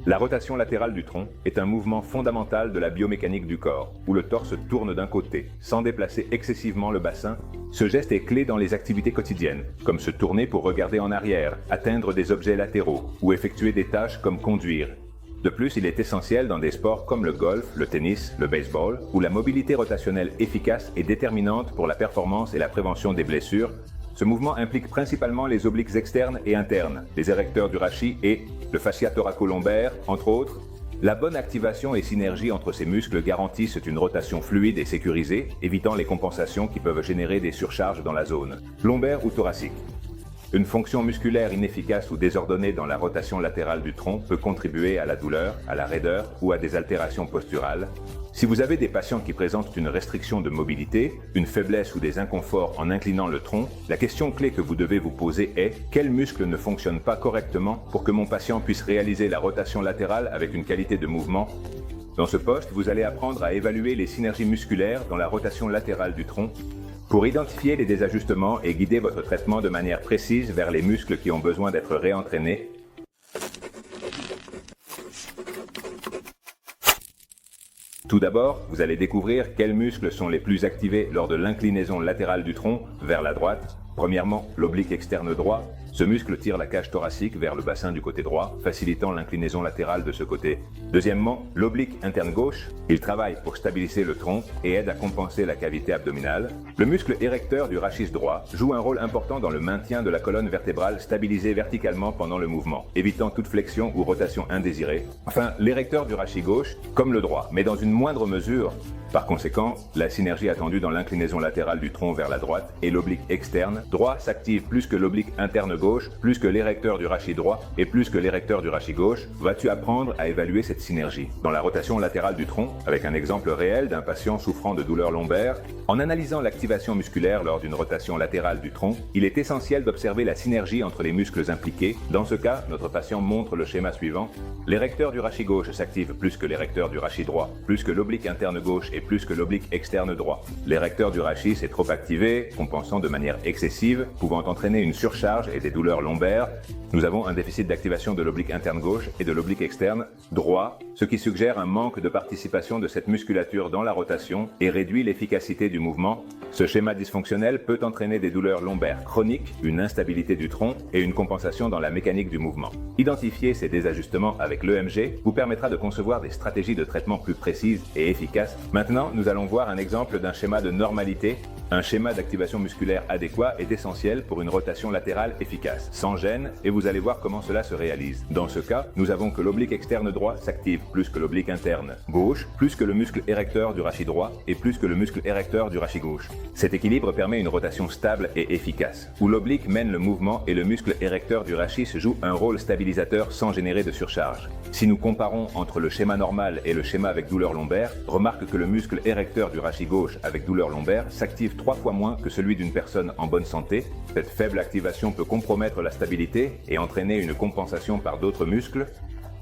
La rotation latérale du tronc est un mouvement fondamental de la biomécanique du corps, où le torse tourne d'un côté, sans déplacer excessivement le bassin. Ce geste est clé dans les activités quotidiennes, comme se tourner pour regarder en arrière, atteindre des objets latéraux, ou effectuer des tâches comme conduire. De plus, il est essentiel dans des sports comme le golf, le tennis, le baseball, où la mobilité rotationnelle efficace est déterminante pour la performance et la prévention des blessures. Ce mouvement implique principalement les obliques externes et internes, les érecteurs du rachis et le fascia thoraco-lombaire, entre autres. La bonne activation et synergie entre ces muscles garantissent une rotation fluide et sécurisée, évitant les compensations qui peuvent générer des surcharges dans la zone lombaire ou thoracique. Une fonction musculaire inefficace ou désordonnée dans la rotation latérale du tronc peut contribuer à la douleur, à la raideur ou à des altérations posturales. Si vous avez des patients qui présentent une restriction de mobilité, une faiblesse ou des inconforts en inclinant le tronc, la question clé que vous devez vous poser est « Quel muscle ne fonctionne pas correctement pour que mon patient puisse réaliser la rotation latérale avec une qualité de mouvement ?» Dans ce poste, vous allez apprendre à évaluer les synergies musculaires dans la rotation latérale du tronc, pour identifier les désajustements et guider votre traitement de manière précise vers les muscles qui ont besoin d'être réentraînés. Tout d'abord, vous allez découvrir quels muscles sont les plus activés lors de l'inclinaison latérale du tronc vers la droite. Premièrement, l'oblique externe droit. Ce muscle tire la cage thoracique vers le bassin du côté droit, facilitant l'inclinaison latérale de ce côté. Deuxièmement, l'oblique interne gauche. Il travaille pour stabiliser le tronc et aide à compenser la cavité abdominale. Le muscle érecteur du rachis droit joue un rôle important dans le maintien de la colonne vertébrale stabilisée verticalement pendant le mouvement, évitant toute flexion ou rotation indésirée. Enfin, l'érecteur du rachis gauche, comme le droit, mais dans une moindre mesure. Par conséquent, la synergie attendue dans l'inclinaison latérale du tronc vers la droite et l'oblique externe droit s'active plus que l'oblique interne gauche, plus que l'érecteur du rachis droit et plus que l'érecteur du rachis gauche. Vas-tu apprendre à évaluer cette synergie dans la rotation latérale du tronc avec un exemple réel d'un patient souffrant de douleurs lombaires? En analysant l'activation musculaire lors d'une rotation latérale du tronc, il est essentiel d'observer la synergie entre les muscles impliqués. Dans ce cas, notre patient montre le schéma suivant. L'érecteur du rachis gauche s'active plus que l'érecteur du rachis droit, plus que l'oblique interne gauche et plus que l'oblique externe droit. L'érecteur du rachis est trop activé, compensant de manière excessive, pouvant entraîner une surcharge et des douleurs lombaires. Nous avons un déficit d'activation de l'oblique interne gauche et de l'oblique externe droit, ce qui suggère un manque de participation de cette musculature dans la rotation et réduit l'efficacité du mouvement. Ce schéma dysfonctionnel peut entraîner des douleurs lombaires chroniques, une instabilité du tronc et une compensation dans la mécanique du mouvement. Identifier ces désajustements avec l'EMG vous permettra de concevoir des stratégies de traitement plus précises et efficaces. Maintenant, nous allons voir un exemple d'un schéma de normalité. Un schéma d'activation musculaire adéquat est essentiel pour une rotation latérale efficace, sans gêne, et vous allez voir comment cela se réalise. Dans ce cas, nous avons que l'oblique externe droit s'active plus que l'oblique interne gauche, plus que le muscle érecteur du rachis droit et plus que le muscle érecteur du rachis gauche. Cet équilibre permet une rotation stable et efficace, où l'oblique mène le mouvement et le muscle érecteur du rachis joue un rôle stabilisateur sans générer de surcharge. Si nous comparons entre le schéma normal et le schéma avec douleur lombaire, remarque que le muscle érecteur du rachis gauche avec douleur lombaire s'active 3 fois moins que celui d'une personne en bonne santé. Cette faible activation peut compromettre la stabilité et entraîner une compensation par d'autres muscles.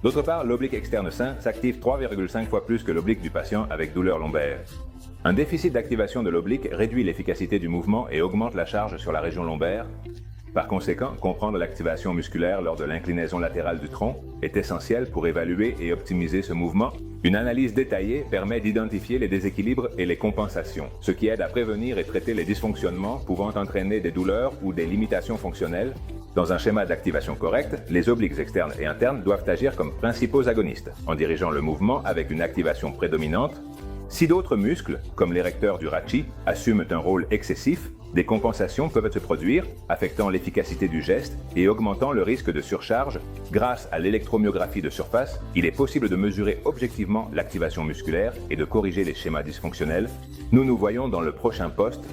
D'autre part, l'oblique externe sain s'active 3,5 fois plus que l'oblique du patient avec douleur lombaire. Un déficit d'activation de l'oblique réduit l'efficacité du mouvement et augmente la charge sur la région lombaire. Par conséquent, comprendre l'activation musculaire lors de l'inclinaison latérale du tronc est essentiel pour évaluer et optimiser ce mouvement. Une analyse détaillée permet d'identifier les déséquilibres et les compensations, ce qui aide à prévenir et traiter les dysfonctionnements pouvant entraîner des douleurs ou des limitations fonctionnelles. Dans un schéma d'activation correct, les obliques externes et internes doivent agir comme principaux agonistes, en dirigeant le mouvement avec une activation prédominante. Si d'autres muscles, comme l'érecteur du rachis, assument un rôle excessif, des compensations peuvent se produire, affectant l'efficacité du geste et augmentant le risque de surcharge. Grâce à l'électromyographie de surface, il est possible de mesurer objectivement l'activation musculaire et de corriger les schémas dysfonctionnels. Nous nous voyons dans le prochain poste.